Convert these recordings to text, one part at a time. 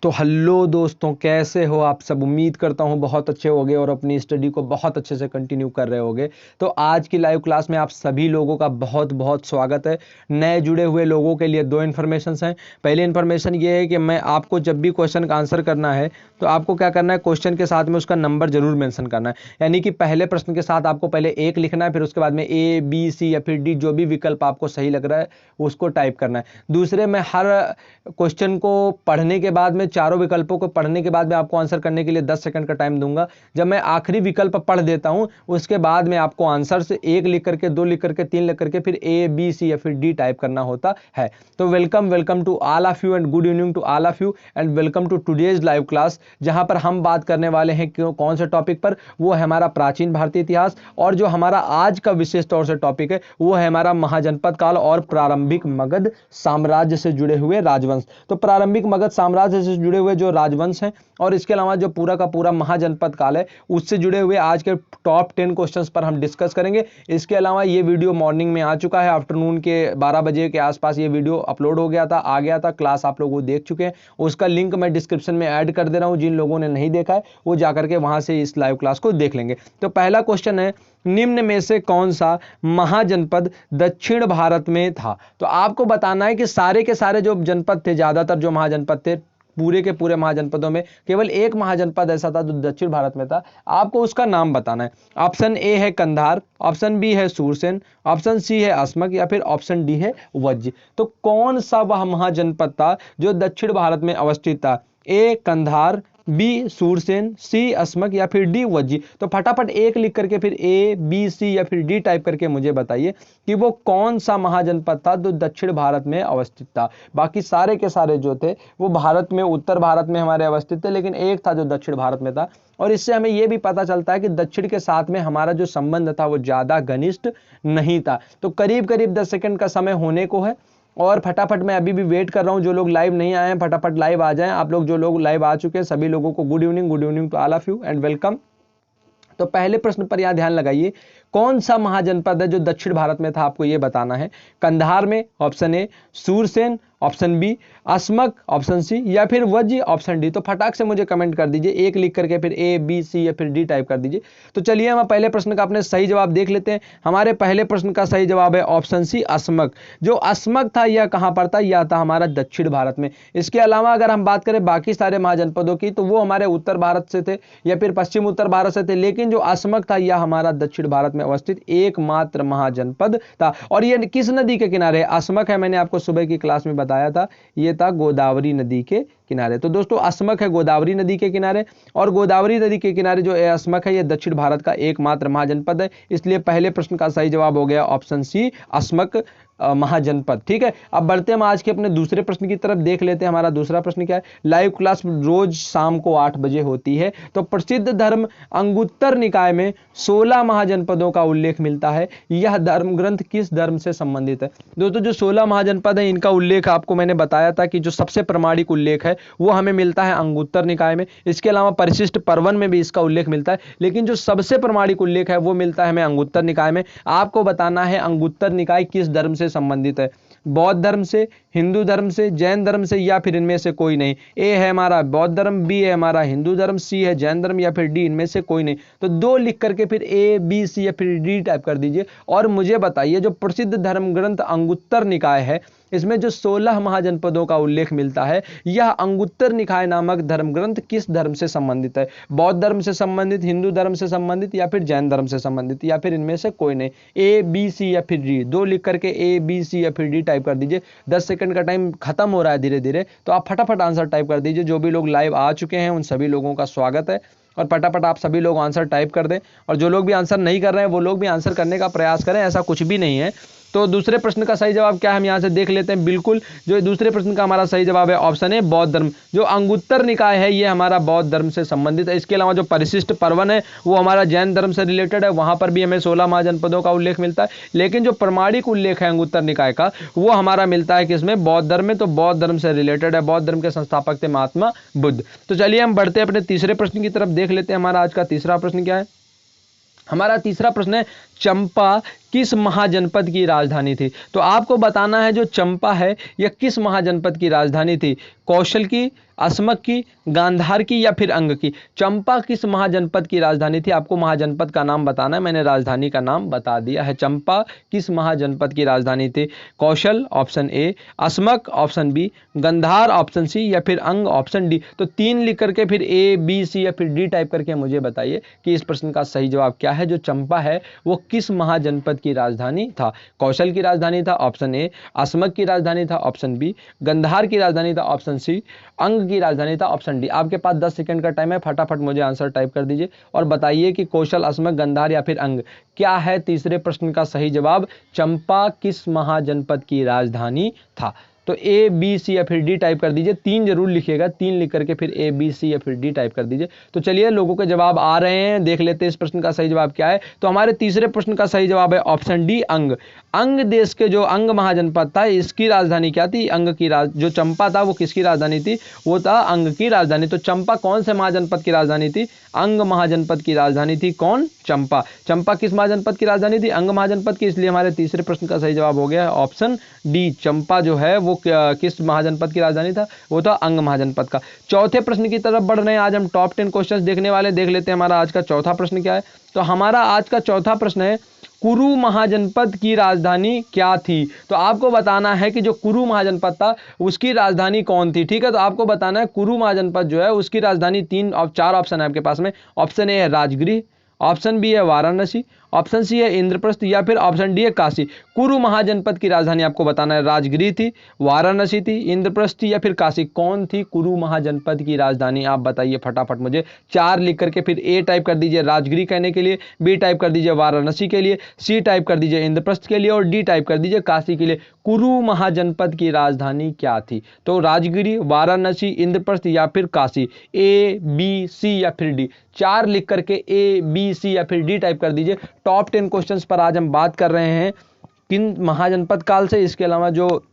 तो हेलो दोस्तों, कैसे हो आप सब। उम्मीद करता हूँ बहुत अच्छे होगे और अपनी स्टडी को बहुत अच्छे से कंटिन्यू कर रहे होगे। तो आज की लाइव क्लास में आप सभी लोगों का बहुत बहुत स्वागत है। नए जुड़े हुए लोगों के लिए दो इन्फॉर्मेशंस हैं। पहली इन्फॉर्मेशन ये है कि मैं आपको जब भी क्वेश्चन का आंसर करना है तो आपको क्या करना है, क्वेश्चन के साथ में उसका नंबर जरूर मेंशन करना है। यानी कि पहले प्रश्न के साथ आपको पहले 1 लिखना है, फिर उसके बाद में A B C या फिर D जो भी विकल्प आपको सही लग रहा है उसको टाइप करना है। दूसरे, मैं हर क्वेश्चन को पढ़ने के बाद में, चारों विकल्पों को पढ़ने के बाद में आपको आंसर करने के लिए 10 सेकंड का टाइम दूंगा। जब मैं आखिरी विकल्प पढ़ देता हूं उसके बाद में आपको आंसर से 1 लिख करके, 2 लिख करके, 3 लिख करके फिर A B C या फिर D टाइप करना होता है। तो welcome to all of you and good evening to all of you and welcome to today's live class, जहां पर हम बात करने वाले हैं कौन से टॉपिक पर। वो है हमारा प्राचीन भारतीय इतिहास, और जो हमारा आज का विशेष तौर से टॉपिक है वो है हमारा महाजनपद काल और प्रारंभिक मगध साम्राज्य से जुड़े हुए राजवंश। तो प्रारंभिक मगध साम्राज्य से जुड़े हुए जो राजवंश हैं और इसके अलावा जो पूरा का पूरा महाजनपद काल है उससे जुड़े हुए आज के टॉप 10 क्वेश्चंस पर हम डिस्कस करेंगे। इसके अलावा ये वीडियो मॉर्निंग में आ चुका है, आफ्टरनून के 12 बजे के आसपास ये वीडियो अपलोड हो गया था, आ गया था, क्लास आप लोग वो देख चुके हैं। उसका लिंक मैं डिस्क्रिप्शन में ऐड कर दे रहा हूं, जिन लोगों ने नहीं देखा है वो जाकर के वहां से इस लाइव क्लास को देख लेंगे। तो पहला क्वेश्चन है, निम्न में से कौन सा महाजनपद दक्षिण भारत में था। तो आपको बताना है कि सारे के सारे जो जनपद थे, ज्यादातर जो महाजनपद थे, पूरे के पूरे महाजनपदों में केवल एक महाजनपद ऐसा था जो दक्षिण भारत में था। आपको उसका नाम बताना है। ऑप्शन ए है कंधार, ऑप्शन बी है सूरसेन, ऑप्शन सी है अस्मक या फिर ऑप्शन डी है वज्र। तो कौन सा वह महाजनपद था जो दक्षिण भारत में अवस्थित था? ए कंधार, बी सूरसेन, सी अस्मक या फिर डी वज्जी। तो फटाफट 1 लिख करके फिर ए बी सी या फिर डी टाइप करके मुझे बताइए कि वो कौन सा महाजनपद था जो दक्षिण भारत में अवस्थित था। बाकी सारे के सारे जो थे वो भारत में, उत्तर भारत में हमारे अवस्थित थे, लेकिन एक था जो दक्षिण भारत में था। और इससे हमें यह भी पता चलता है कि दक्षिण के साथ में हमारा जो संबंध था वो ज्यादा घनिष्ठ नहीं था। तो करीब करीब 10 सेकंड का समय होने को है और फटाफट मैं अभी भी वेट कर रहा हूं। जो लोग लाइव नहीं आए हैं फटाफट लाइव आ जाएं। आप लोग जो लोग लाइव आ चुके हैं सभी लोगों को good evening to all of you and welcome. तो पहले प्रश्न पर यहां ध्यान लगाइए, कौन सा महाजनपद है जो दक्षिण भारत में था, आपको यह बताना है। कंधार में option A, Surasena option B, Asmaka option C या फिर वज्र ऑप्शन डी। तो फटाक से मुझे कमेंट कर दीजिए, 1 लिख करके फिर ए बी सी या फिर डी टाइप कर दीजिए। तो चलिए हम पहले प्रश्न का अपने सही जवाब देख लेते हैं। हमारे पहले प्रश्न का सही जवाब है ऑप्शन सी, अस्मक। जो अस्मक था यह कहां पर था? यह था हमारा दक्षिण भारत में। इसके अलावा अगर हम बात करें बाकी सारे महाजनपदों की तो वो हमारे उत्तर भारत से थे या फिर पश्चिम उत्तर भारत से थे, लेकिन जो अस्मक था यह हमारा दक्षिण भारत में अवस्थित एकमात्र महाजनपद था। और यह किस नदी के किनारे है? अस्मक है, मैंने आपको सुबह की क्लास में बताया था, यह था गोदावरी नदी के किनारे। तो दोस्तों अस्मक है गोदावरी नदी के किनारे, और गोदावरी नदी के किनारे जो अस्मक है यह दक्षिण भारत का एकमात्र महाजनपद है। इसलिए पहले प्रश्न का सही जवाब हो गया ऑप्शन सी, अस्मक महाजनपद। ठीक है, अब बढ़ते हम आज के अपने दूसरे प्रश्न की तरफ, देख लेते हैं हमारा दूसरा प्रश्न क्या है। लाइव क्लास रोज शाम को 8 बजे होती है। तो प्रसिद्ध धर्म अंगुत्तर निकाय में 16 महाजनपदों का उल्लेख मिलता है। यह धर्म ग्रंथ किस धर्म से संबंधित है? दोस्तों जो 16 महाजनपद है इनका उल्लेख आपको मैंने बताया था कि जो सबसे प्रामाणिक उल्लेख है वो हमें मिलता है अंगुत्तर निकाय में। इसके अलावा परिशिष्ट पर्वन में भी इसका उल्लेख मिलता है, लेकिन जो सबसे प्रामाणिक उल्लेख है वो मिलता है हमें अंगुत्तर निकाय में। आपको बताना है अंगुत्तर निकाय किस धर्म से संबंधित है? बौद्ध धर्म से, हिंदू धर्म से, जैन धर्म से या फिर इनमें से कोई नहीं। ए है हमारा बौद्ध धर्म, बी है हमारा हिंदू धर्म, सी है जैन धर्म या फिर डी इनमें से कोई नहीं। तो 2 लिख करके फिर ए बी सी या फिर डी टाइप कर दीजिए और मुझे बताइए जो प्रसिद्ध धर्म ग्रंथ अंगुत्तर निकाय है इसमें जो 16 महाजनपदों का उल्लेख मिलता है, यह अंगुत्तर निकाय नामक धर्म ग्रंथ किस धर्म से संबंधित है? बौद्ध धर्म से संबंधित, हिंदू धर्म से संबंधित या फिर जैन धर्म से संबंधित या फिर इनमें से कोई नहीं। ए बी सी या फिर डी, 2 लिख करके ए बी सी या फिर डी टाइप कर दीजिए। 10 सेकंड का टाइम खत्म हो रहा है धीरे धीरे, तो आप फटाफट आंसर टाइप कर दीजिए। जो भी लोग लाइव आ चुके हैं उन सभी लोगों का स्वागत है और फटाफट आप सभी लोग आंसर टाइप कर दें। और जो लोग भी आंसर नहीं कर रहे हैं वो लोग भी आंसर करने का प्रयास करें, ऐसा कुछ भी नहीं है। तो दूसरे प्रश्न का सही जवाब क्या है हम यहां से देख लेते हैं। बिल्कुल, जो दूसरे प्रश्न का हमारा सही जवाब है ऑप्शन ए, बौद्ध धर्म। जो अंगुत्तर निकाय है ये हमारा बौद्ध धर्म से संबंधित है। इसके अलावा जो परिशिष्ट पर्वन है वो हमारा जैन धर्म से रिलेटेड है, वहां पर भी हमें 16 महाजनपदों का उल्लेख मिलता है। लेकिन जो प्रामाणिक उल्लेख है अंगुत्तर निकाय का वो हमारा मिलता है किसमें? बौद्ध धर्म में। तो बौद्ध धर्म से रिलेटेड है, बौद्ध धर्म के संस्थापक थे महात्मा बुद्ध। तो चलिए हम बढ़ते हैं अपने तीसरे प्रश्न की तरफ, देख लेते हैं हमारा आज का तीसरा प्रश्न क्या है। हमारा तीसरा प्रश्न है, चंपा किस महाजनपद की राजधानी थी? तो आपको बताना है जो चंपा है यह किस महाजनपद की राजधानी थी, कौशल की, अस्मक की, गांधार की या फिर अंग की। चंपा किस महाजनपद की राजधानी थी? आपको महाजनपद का नाम बताना है, मैंने राजधानी का नाम बता दिया है। चंपा किस महाजनपद की राजधानी थी? Kaushal option A, Asmaka option B, Gandhara option C या फिर अंग ऑप्शन डी। तो 3 लिख करके फिर ए बी सी या फिर डी टाइप करके मुझे बताइए कि इस प्रश्न का सही जवाब क्या है। जो चंपा है वो किस महाजनपद की राजधानी था? कौशल की राजधानी था ऑप्शन ए, अस्मक की राजधानी था ऑप्शन बी, गंधार की राजधानी था ऑप्शन सी, अंग की राजधानी था ऑप्शन डी। आपके पास 10 सेकंड का टाइम है, फटाफट मुझे आंसर टाइप कर दीजिए और बताइए कि कौशल, अस्मक, गंधार या फिर अंग क्या है तीसरे प्रश्न का सही जवाब। चंपा किस महाजनपद की राजधानी था? तो ए बी सी या फिर डी टाइप कर दीजिए, 3 जरूर लिखिएगा, 3 लिख करके फिर ए बी सी या फिर डी टाइप कर दीजिए। तो चलिए लोगों के जवाब आ रहे हैं, देख लेते हैं इस प्रश्न का सही जवाब क्या है। तो हमारे तीसरे प्रश्न का सही जवाब है ऑप्शन डी, अंग। अंग देश के जो अंग महाजनपद था इसकी राजधानी क्या थी? अंग की जो चंपा था वो किसकी राजधानी थी? वो था अंग की राजधानी। तो चंपा कौन से महाजनपद की राजधानी थी? अंग महाजनपद की राजधानी थी। कौन? चंपा। चंपा किस महाजनपद की राजधानी थी? अंग महाजनपद की। इसलिए हमारे तीसरे प्रश्न का सही जवाब हो गया ऑप्शन डी, चंपा जो है वो किस महाजनपद की राजधानी था? वो था अंग महाजनपद का। चौथे प्रश्न की तरफ बढ़ रहे हैं, आज हम टॉप 10 क्वेश्चंस देखने वाले। देख लेते हैं हमारा आज का चौथा प्रश्न क्या है। तो हमारा आज का चौथा प्रश्न है, कुरु महाजनपद की राजधानी क्या थी? तो आपको बताना है कि जो कुरु महाजनपद था उसकी राजधानी कौन थी। ठीक है, तो आपको बताना है कुरु महाजनपद जो है उसकी राजधानी 3 और 4 ऑप्शन है आपके पास में। ऑप्शन ए है राजगृह, ऑप्शन बी है वाराणसी, ऑप्शन सी है इंद्रप्रस्थ या फिर ऑप्शन डी है काशी। कुरु महाजनपद की राजधानी आपको बताना है, राजगृह थी, वाराणसी थी, इंद्रप्रस्थ थी या फिर काशी। कौन थी कुरु महाजनपद की राजधानी? आप बताइए फटाफट मुझे। 4 लिख करके फिर ए टाइप कर दीजिए राजगृह कहने के लिए, बी टाइप कर दीजिए वाराणसी के लिए, सी टाइप कर दीजिए इंद्रप्रस्थ के लिए और डी टाइप कर दीजिए काशी के लिए। कुरु महाजनपद की राजधानी क्या थी? तो राजगृह, वाराणसी, इंद्रप्रस्थ या फिर काशी। ए बी सी या फिर डी। 4 लिख करके ए बी सी या फिर डी टाइप कर दीजिए। टॉप 10 क्वेश्चंस पर आज हम बात कर रहे हैं किन महाजनपद काल से। इसके अलावा जो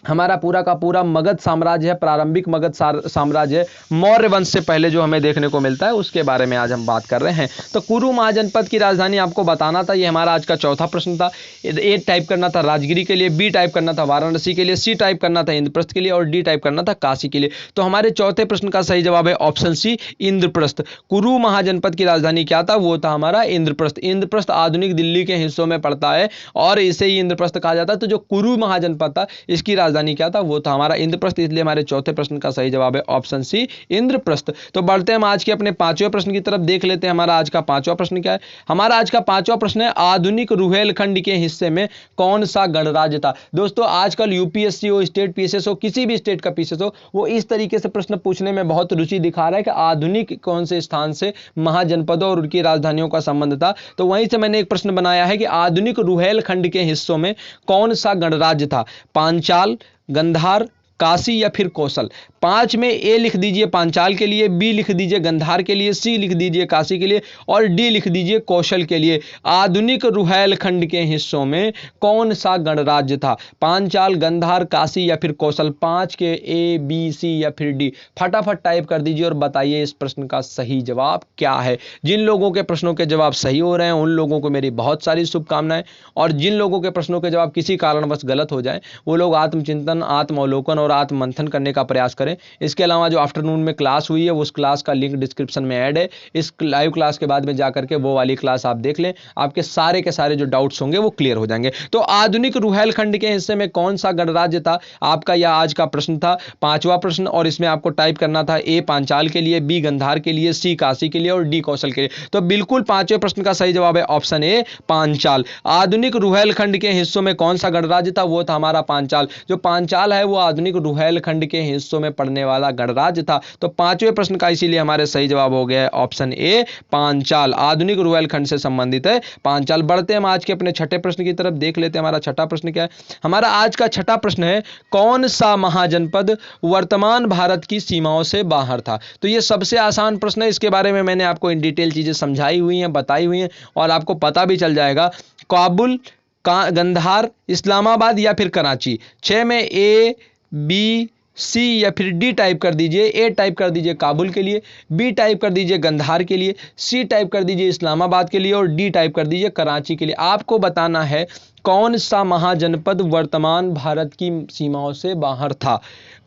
हमारा पूरा का पूरा मगध साम्राज्य है, प्रारंभिक मगध साम्राज्य है, मौर्य वंश से पहले जो हमें देखने को मिलता है उसके बारे में आज हम बात कर रहे हैं। तो कुरु महाजनपद की राजधानी आपको बताना था, ये हमारा आज का चौथा प्रश्न था। ए टाइप करना था राजगिरी के लिए, बी टाइप करना था वाराणसी के लिए, सी टाइप करना था इंद्रप्रस्थ के लिए और डी टाइप करना था काशी के लिए। तो हमारे चौथे प्रश्न का सही जवाब है ऑप्शन सी, इंद्रप्रस्थ। कुरु महाजनपद की राजधानी क्या था? वो था हमारा इंद्रप्रस्थ। इंद्रप्रस्थ आधुनिक दिल्ली के हिस्सों में पड़ता है और इसे ही इंद्रप्रस्थ कहा जाता है। तो जो कुरु महाजनपद था इसकी राजधानी क्या था? वो था हमारा इंद्रप्रस्थ। इसलिए हमारे चौथे प्रश्न का सही जवाब है ऑप्शन सी, इंद्रप्रस्थ। तो बढ़ते हैं हम आज के अपने पांचवें प्रश्न की तरफ, देख लेते हैं हमारा आज का पांचवा प्रश्न क्या है। हमारा आज का पांचवा प्रश्न है, आधुनिक रुहेलखंड के हिस्से में कौन सा गणराज्य था? दोस्तों आजकल यूपीएससी हो, स्टेट पीसीएस हो, किसी भी स्टेट का पीसीएस हो, वो इस तरीके से प्रश्न पूछने में बहुत रुचि दिखा रहा है कि आधुनिक कौन से स्थान से महाजनपदों और उनकी राजधानियों का संबंध था। तो वहीं से मैंने एक प्रश्न बनाया है कि आधुनिक रुहेलखंड के हिस्सों में कौन सा गणराज्य था? पांचाल, गंधार, काशी या फिर कौशल। 5 में ए लिख दीजिए पांचाल के लिए, बी लिख दीजिए गंधार के लिए, सी लिख दीजिए काशी के लिए और डी लिख दीजिए कौशल के लिए। आधुनिक रुहेलखंड के हिस्सों में कौन सा गणराज्य था? पांचाल, गंधार, काशी या फिर कौशल। 5 के ए बी सी या फिर डी फटाफट टाइप कर दीजिए और बताइए इस प्रश्न का सही जवाब क्या है। जिन लोगों के प्रश्नों के जवाब सही हो रहे हैं उन लोगों को मेरी बहुत सारी शुभकामनाएं, और जिन लोगों के प्रश्नों के जवाब किसी कारणवश गलत हो जाए वो लोग आत्मचिंतन, आत्मावलोकन और आत्म मंथन करने का प्रयास करें। इसके अलावा जो आफ्टरनून में क्लास हुई है उस क्लास का लिंक डिस्क्रिप्शन में ऐड है। इस लाइव क्लास के बाद में जाकर के वो वाली क्लास आप देख लें, आपके सारे के सारे जो डाउट्स होंगे वो क्लियर हो जाएंगे। तो आधुनिक रुहेलखंड के हिस्से में कौन सा गणराज्य था, आपका यह आज का प्रश्न था, पांचवा प्रश्न। और इसमें आपको टाइप करना था ए पांचाल के लिए, बी गंधार के लिए, सी काशी के लिए और डी कौशल के लिए। तो बिल्कुल पांचवें प्रश्न का सही जवाब है ऑप्शन ए, पांचाल। आधुनिक रुहेलखंड के हिस्सों में कौन सा गणराज्य था? वो था हमारा पांचाल। जो पांचाल है वो आधुनिक रुहेलखंड के हिस्सों में पड़ने वाला गणराज्य था। तो पांचवें प्रश्न का इसीलिए हमारे सही जवाब हो गया है ऑप्शन ए, पांचाल। आधुनिक रुहेलखंड से संबंधित है पांचाल। बढ़ते हैं हम आज के अपने छठे प्रश्न की तरफ, देख लेते हैं हमारा छठा प्रश्न क्या है। हमारा आज का छठा प्रश्न है, कौन सा महाजनपद वर्तमान भारत की सीमाओं से बाहर था? तो ये सबसे आसान प्रश्न है, इसके बारे में मैंने आपको इन डिटेल चीजें समझाई हुई हैं, बताई हुई हैं और आपको पता भी चल जाएगा। काबुल, गंधार, इस्लामाबाद या फिर कराची। 6 में ए बी सी या फिर डी टाइप कर दीजिए। ए टाइप कर दीजिए काबुल के लिए, बी टाइप कर दीजिए गंधार के लिए, सी टाइप कर दीजिए इस्लामाबाद के लिए और डी टाइप कर दीजिए कराची के लिए। आपको बताना है कौन सा महाजनपद वर्तमान भारत की सीमाओं से बाहर था।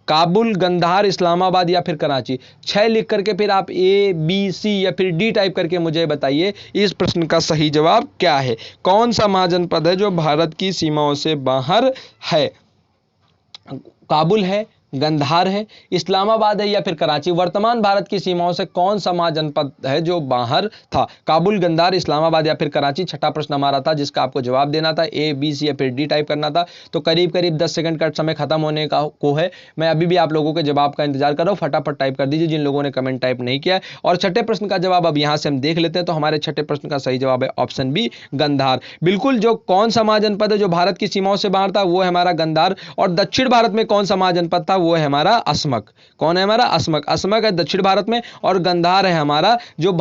काबुल, गंधार, इस्लामाबाद या फिर कराची। 6 लिख करके फिर आप ए, बी, सी या फिर डी टाइप करके मुझे बताइए इस प्रश्न का सही जवाब क्या है। कौन सा महाजनपद है जो भारत की सीमाओं से बाहर है? काबुल है, गंधार है, इस्लामाबाद है या फिर कराची। वर्तमान भारत की सीमाओं से कौन सा महाजनपद है जो बाहर था? काबुल, गंधार, इस्लामाबाद या फिर कराची। छठा प्रश्न हमारा था जिसका आपको जवाब देना था, ए, बी, सी या फिर डी टाइप करना था। तो करीब करीब 10 सेकंड का समय खत्म होने का को है। मैं अभी भी आप लोगों के जवाब का इंतजार कर रहा हूँ। फटाफट टाइप कर दीजिए जिन लोगों ने कमेंट टाइप नहीं किया है। और छठे प्रश्न का जवाब अब यहाँ से हम देख लेते हैं। तो हमारे छठे प्रश्न का सही जवाब है ऑप्शन बी, गंधार। बिल्कुल, जो कौन सा महाजनपद है जो भारत की सीमाओं से बाहर था वो है हमारा गंधार। और दक्षिण भारत में कौन सा महाजनपद था वो है हमारा असमक। कौन है हमारा? असमक। असमक है दक्षिण भारत में और गंधार है हमारा जो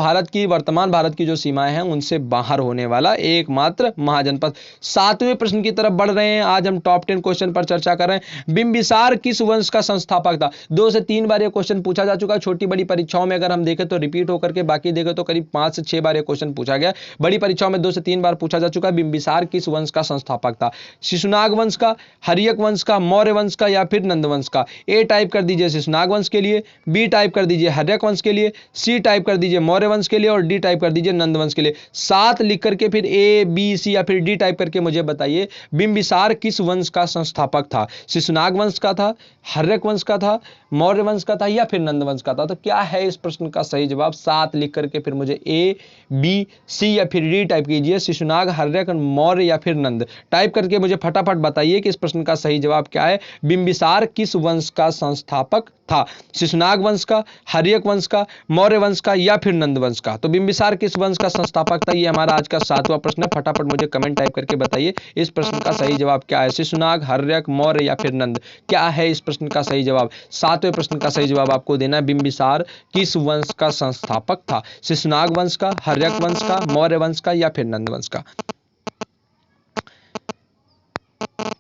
वर्तमान भारत की जो सीमाएं हैं उनसे बाहर होने वाला एकमात्र महाजनपद। 7वें प्रश्न की तरफ बढ़ रहे हैं। आज हम टॉप 10 क्वेश्चन पर चर्चा कर रहे हैं। बिंबिसार किस वंश का संस्थापक था? 2 से 3 बार यह क्वेश्चन पूछा जा चुका है। छोटी बड़ी परीक्षाओं में अगर हम देखें तो रिपीट होकर के, बाकी देखें तो करीब 5 से 6 बार यह क्वेश्चन पूछा गया। बड़ी परीक्षाओं में 2 से 3 बार पूछा जा चुका है। बिंबिसार किस वंश का संस्थापक था? शिशुनाग वंश का, हर्यक वंश का, मौर्य वंश का या फिर नंद वंश का। ए टाइप कर दीजिए शिशुनाग वंश के लिए, बी टाइप कर दीजिए हर्यक वंश के लिए, सी टाइप कर दीजिए मौर्य वंश के लिए और डी टाइप कर दीजिए नंद वंश के लिए। 7 लिख करके फिर ए, बी, सी या फिर डी टाइप करके मुझे बताइए बिंबिसार किस वंश का संस्थापक था? शिशुनाग वंश का था, हर्यक वंश का था, मौर्य वंश का था या फिर नंद वंश का था? तो क्या है इस प्रश्न का सही जवाब? 7 लिख करके फिर मुझे ए, बी, सी या फिर डी टाइप कीजिए। शिशुनाग, हर्यक, मौर्य या फिर नंद टाइप करके मुझे फटाफट बताइए कि इस प्रश्न का सही जवाब क्या है। बिंबिसार किस वंश का संस्थापक था? शिशुनाग वंश का, हर्यक वंश का, मौर्य वंश का या फिर नंद वंश का? तो बिंबिसार किस वंश का संस्थापक था? ये हमारा आज का 7वां प्रश्न है। फटाफट मुझे कमेंट टाइप करके बताइए इस प्रश्न का सही जवाब क्या है। शिशुनाग, हर्यक, मौर्य या फिर नंद, क्या है इस प्रश्न का सही जवाब? 7वें प्रश्न का सही जवाब आपको देना है। बिंबिसार किस वंश का संस्थापक था? शिशुनाग वंश का, हर्यक वंश का, मौर्य वंश का या फिर नंद वंश का?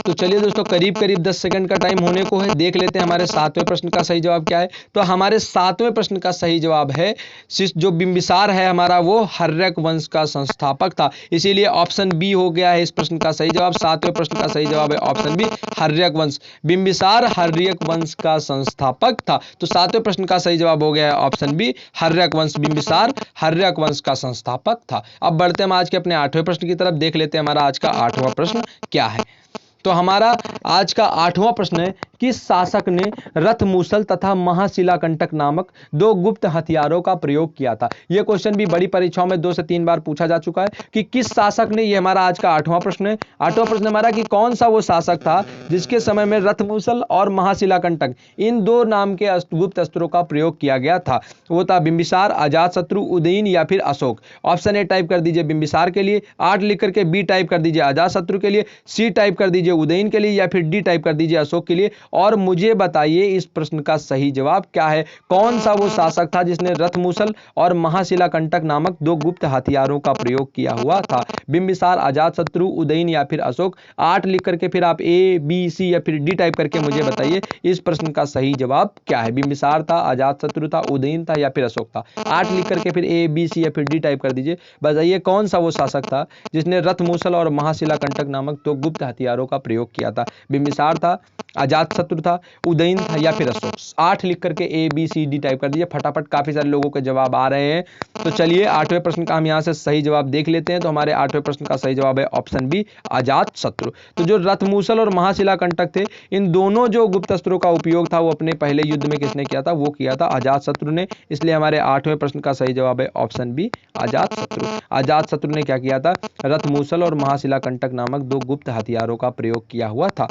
तो चलिए दोस्तों, करीब करीब 10 सेकंड का टाइम होने को है। देख लेते हैं हमारे 7वें प्रश्न का सही जवाब क्या है। तो हमारे 7वें प्रश्न का सही जवाब है जो बिंबिसार है हमारा वो हर्यक वंश का संस्थापक था। इसीलिए ऑप्शन बी हो गया है इस प्रश्न का सही जवाब। 7वें प्रश्न का सही जवाब है ऑप्शन बी, हर्यक वंश। बिंबिसार हर्यक वंश का संस्थापक था। तो 7वें प्रश्न का सही जवाब हो गया है ऑप्शन बी, हर्यक वंश। बिंबिसार हर्यक वंश का संस्थापक था। अब बढ़ते हैं आज के अपने 8वें प्रश्न की तरफ। देख लेते हैं हमारा आज का 8वां प्रश्न क्या है। तो हमारा आज का 8वां प्रश्न है, किस शासक ने रथ मूसल तथा महाशिलाकंटक नामक 2 गुप्त हथियारों का प्रयोग किया था? यह क्वेश्चन भी बड़ी परीक्षाओं में 2 से 3 बार पूछा जा चुका है कि किस शासक ने, ये हमारा आज का 8वां प्रश्न है। 8वां प्रश्न हमारा कि कौन सा वो शासक था जिसके समय में रथ मूसल और महाशिलाकंटक इन 2 नाम के गुप्त अस्त्रों का प्रयोग किया गया था? वो था बिंबिसार, अजातशत्रु, उदयन या फिर अशोक। ऑप्शन ए टाइप कर दीजिए बिंबिसार के लिए, 8 लिख करके बी टाइप कर दीजिए अजातशत्रु के लिए, सी टाइप कर दीजिए उदयन के लिए या फिर डी टाइप कर दीजिए अशोक के लिए। और मुझे बताइए इस प्रश्न का सही जवाब क्या है। कौन सा वो शासक था जिसने रथमूसल और महाशिलाकंटक नामक 2 गुप्त हथियारों का प्रयोग किया हुआ था? बिंबिसार, अजातशत्रु, उदयन या फिर अशोक। 8 लिख करके फिर आप ए, बी, सी या फिर डी टाइप करके मुझे बताइए इस प्रश्न का सही जवाब क्या है। बिंबिसार था, अजातशत्रु था, उदयन था या फिर अशोक था? 8 लिख करके फिर ए, बी, सी या फिर डी टाइप कर दीजिए। बताइए कौन सा वो शासक था जिसने रथमूसल और महाशिलाकंटक नामक 2 गुप्त हथियारों का प्रयोग किया था? बिंबिसार था, अजातशत्रु था, उदयन था या फिर अशोक? 8 लिख करके ए, बी, सी, डी टाइप कर दीजिए। फटाफट काफी सारे लोगों के जवाब आ रहे हैं। तो चलिए 8वें प्रश्न का हम यहां से सही जवाब देख लेते हैं। तो हमारे 8वें प्रश्न का सही जवाब है ऑप्शन बी, अजातशत्रु। तो जो रथमूसल और महाशिलाकंटक थे, इन दोनों जो गुप्त अस्त्रों का उपयोग था वो अपने पहले युद्ध में किसने किया था? वो किया था अजातशत्रु ने। इसलिए हमारे 8वें प्रश्न का सही जवाब है ऑप्शन बी, अजातशत्रु। अजातशत्रु ने क्या किया था? रथमूसल और महाशिलाकंटक नामक 2 गुप्त हथियारों का प्रयोग किया हुआ था।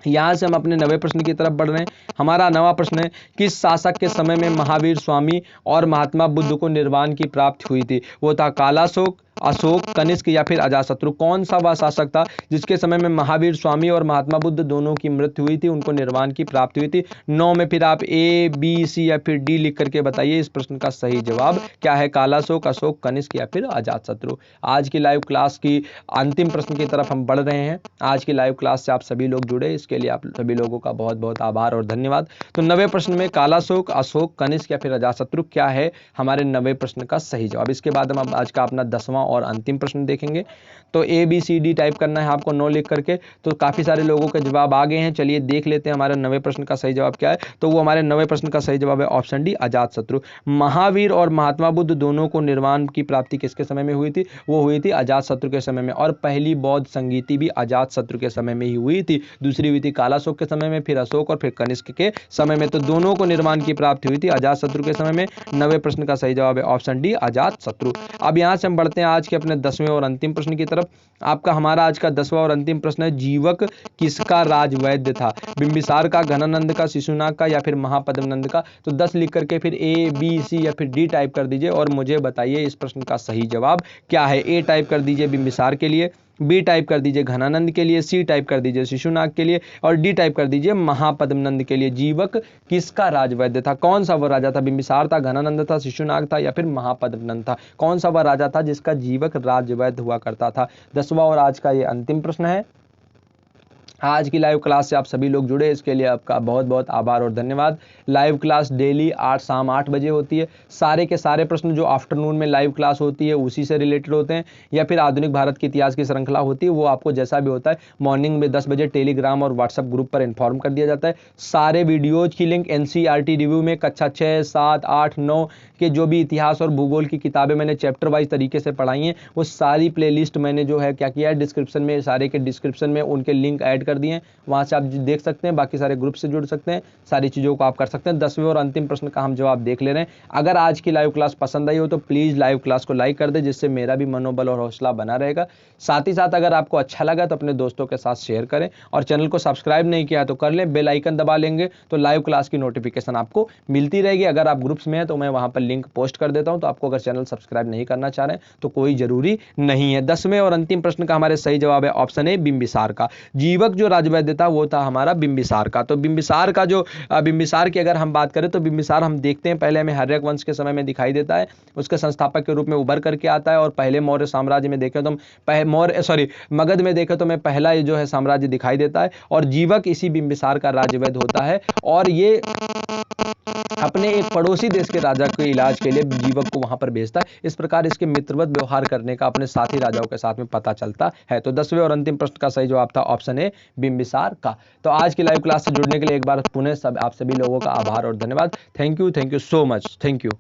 यहां से हम अपने 9वें प्रश्न की तरफ बढ़ रहे हैं। हमारा 9वां प्रश्न है, किस शासक के समय में महावीर स्वामी और महात्मा बुद्ध को निर्वाण की प्राप्ति हुई थी? वो था कालाशोक, अशोक, कनिष्क या फिर अजातशत्रु? कौन सा वह शासक था जिसके समय में महावीर स्वामी और महात्मा बुद्ध दोनों की मृत्यु हुई थी, उनको निर्वाण की प्राप्ति हुई थी? 9 में फिर आप ए, बी, सी या फिर डी लिख करके बताइए इस प्रश्न का सही जवाब क्या है। कालाशोक, अशोक, कनिष्क या फिर अजातशत्रु? आज की लाइव क्लास की अंतिम प्रश्न की तरफ हम बढ़ रहे हैं। आज की लाइव क्लास से आप सभी लोग जुड़े, इसके लिए आप सभी लोगों का बहुत बहुत आभार और धन्यवाद। तो 90 प्रश्न में कालाशोक, अशोक, कनिष्क या फिर अजातशत्रु क्या है हमारे 90 प्रश्न का सही जवाब। इसके बाद हम आज का अपना 10वां और अंतिम प्रश्न देखेंगे। तो ए, बी, सी, डी टाइप करना है आपको 9 लिख करके। तो काफी सारे लोगों के जवाब आ गए हैं, चलिए देख लेते हैं हमारे 90 प्रश्न का सही जवाब क्या है। तो वो हमारे 90 प्रश्न का सही जवाब है ऑप्शन डी, अजातशत्रु। महावीर और महात्मा बुद्ध दोनों को निर्वाण की प्राप्ति किसके समय में हुई थी? वो हुई थी अजातशत्रु के समय में। और पहली बौद्ध संगीति भी अजातशत्रु के समय में ही हुई थी। दूसरी हुई थी कालाशोक के समय में, फिर अशोक और फिर कनिष्क के समय में। तो दोनों को निर्वाण की प्राप्ति हुई थी अजातशत्रु के समय में। 90 प्रश्न का सही जवाब है ऑप्शन डी, अजातशत्रु। अब यहां से हम बढ़ते हैं आज के अपने 10वें और अंतिम प्रश्न की तरफ। आपका हमारा आज का 10वां और अंतिम प्रश्न है, जीवक किसका राजवैद्य था? बिंबिसार का, घनानंद का, शिशुनाग का या फिर महापद्मनंद का? तो 10 लिख करके फिर ए, बी, सी या फिर डी टाइप कर दीजिए और मुझे बताइए इस प्रश्न का सही जवाब क्या है। ए टाइप कर दीजिए बिंबिसार के लिए, बी टाइप कर दीजिए घनानंद के लिए, सी टाइप कर दीजिए शिशुनाग के लिए और डी टाइप कर दीजिए महापद्मनंद के लिए। जीवक किसका राजवैद्य था? कौन सा वह राजा था? बिंबिसार था, घनानंद था, शिशुनाग था या फिर महापद्मनंद था? कौन सा वह राजा था जिसका जीवक राजवैद्य हुआ करता था? 10वां और आज का ये अंतिम प्रश्न है। आज की लाइव क्लास से आप सभी लोग जुड़े, इसके लिए आपका बहुत बहुत आभार और धन्यवाद। लाइव क्लास डेली शाम 8 बजे होती है। सारे के सारे प्रश्न जो आफ्टरनून में लाइव क्लास होती है उसी से रिलेटेड होते हैं, या फिर आधुनिक भारत के इतिहास की श्रृंखला होती है, वो आपको जैसा भी होता है मॉर्निंग में 10 बजे टेलीग्राम और व्हाट्सएप ग्रुप पर इन्फॉर्म कर दिया जाता है। सारे वीडियोज की लिंक एनसीईआरटी रिव्यू में कक्षा 6, 7, 8, 9 के जो भी इतिहास और भूगोल की किताबें मैंने चैप्टर वाइज तरीके से पढ़ाई हैं, वो सारी प्लेलिस्ट मैंने जो है क्या किया है डिस्क्रिप्शन में, सारे के डिस्क्रिप्शन में उनके लिंक ऐड कर दिए हैं। वहां से आप देख सकते हैं, बाकी सारे ग्रुप से जुड़ सकते हैं, सारी चीज़ों को आप कर सकते हैं। 10वें और अंतिम प्रश्न का हम जवाब देख ले रहे हैं। अगर आज की लाइव क्लास पसंद आई हो तो प्लीज़ लाइव क्लास को लाइक कर दे, जिससे मेरा भी मनोबल और हौसला बना रहेगा। साथ ही साथ अगर आपको अच्छा लगा तो अपने दोस्तों के साथ शेयर करें और चैनल को सब्सक्राइब नहीं किया तो कर लें, बेल आइकन दबा लेंगे तो लाइव क्लास की नोटिफिकेशन आपको मिलती रहेगी। अगर आप ग्रुप्स में हैं तो मैं वहां पर लिंक पोस्ट कर देता हूं, तो आपको अगर चैनल सब्सक्राइब नहीं करना चाह रहे हैं तो कोई जरूरी नहीं है। 10वें और अंतिम प्रश्न का हमारे सही जवाब है ऑप्शन ए, बिंबिसार का। जीवक जो राजवैद्य था वो था हमारा बिंबिसार का। तो बिंबिसार का जो बिंबिसार की अगर हम बात करें तो बिंबिसार हम देखते हैं पहले हमें हर्यक वंश के समय में दिखाई देता है, उसके संस्थापक के रूप में उभर करके आता है। और पहले मौर्य साम्राज्य में देखें तो मगध में देखें तो मैं पहला ये जो है साम्राज्य दिखाई देता है और जीवक इसी बिंबिसार का राजवैद्य होता है। और ये अपने एक पड़ोसी देश के राजा के इलाज के लिए जीवक को वहां पर भेजता है। इस प्रकार इसके मित्रवत व्यवहार करने का अपने साथी राजाओं के साथ में पता चलता है। तो 10वें और अंतिम प्रश्न का सही जवाब था ऑप्शन ए, बिंबिसार का। तो आज की लाइव क्लास से जुड़ने के लिए एक बार पुनः आप सभी लोगों का आभार और धन्यवाद। Thank you so much, thank you.